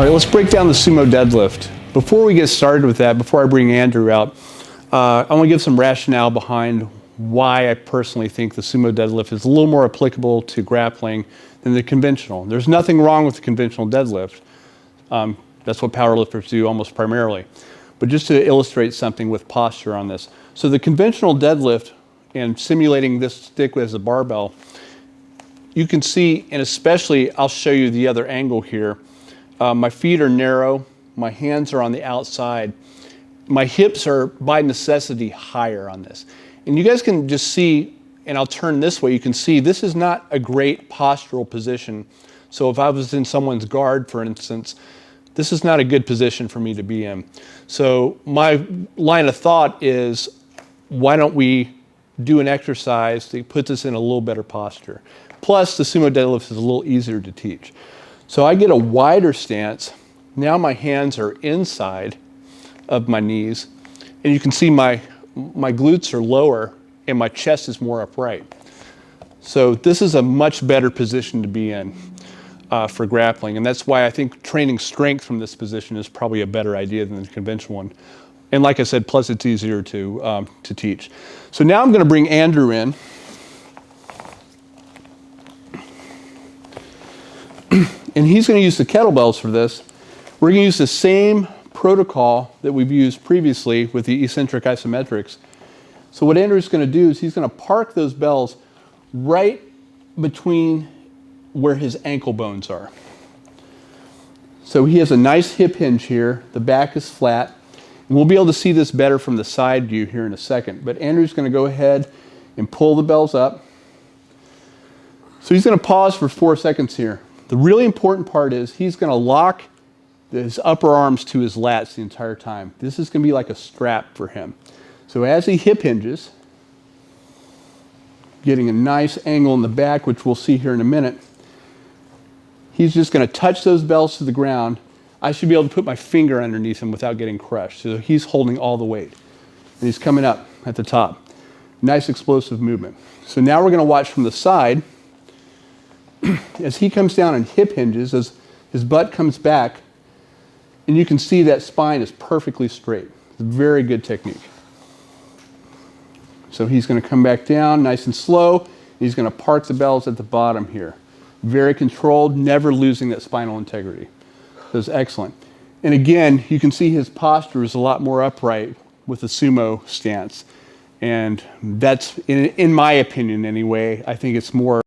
right, let's break down the sumo deadlift. Before we get started with that, before I bring Andrew out, I want to give some rationale behind why I personally think the sumo deadlift is a little more applicable to grappling than the conventional. There's nothing wrong with the conventional deadlift. That's what powerlifters do almost primarily. But just to illustrate something with posture on this. So the conventional deadlift, and simulating this stick as a barbell, you can see, and especially I'll show you the other angle here, my feet are narrow, my hands are on the outside, my hips are by necessity higher on this. And you guys can just see, and I'll turn this way, you can see this is not a great postural position. So if I was in someone's guard, for instance, this is not a good position for me to be in. So my line of thought is, why don't we do an exercise that puts us in a little better posture? Plus, the sumo deadlift is a little easier to teach. So I get a wider stance. Now my hands are inside of my knees, and you can see my glutes are lower and my chest is more upright. So this is a much better position to be in for grappling, and that's why I think training strength from this position is probably a better idea than the conventional one. And like I said, plus it's easier to teach. So now I'm going to bring Andrew in. And he's going to use the kettlebells for this. We're going to use the same protocol that we've used previously with the eccentric isometrics. So what Andrew's going to do is he's going to park those bells right between where his ankle bones are. So he has a nice hip hinge here. The back is flat. And we'll be able to see this better from the side view here in a second. But Andrew's going to go ahead and pull the bells up. So he's going to pause for 4 seconds here. The really important part is he's going to lock his upper arms to his lats the entire time. This is going to be like a strap for him. So as he hip hinges, getting a nice angle in the back, which we'll see here in a minute, he's just going to touch those bells to the ground. I should be able to put my finger underneath him without getting crushed. So he's holding all the weight. And he's coming up at the top. Nice explosive movement. So now we're going to watch from the side as he comes down and hip hinges, as his butt comes back, and you can see that spine is perfectly straight. It's a very good technique. So he's going to come back down nice and slow. He's going to park the bells at the bottom here. Very controlled, never losing that spinal integrity. So it's excellent. And again, you can see his posture is a lot more upright with the sumo stance. And that's, in my opinion anyway, I think it's more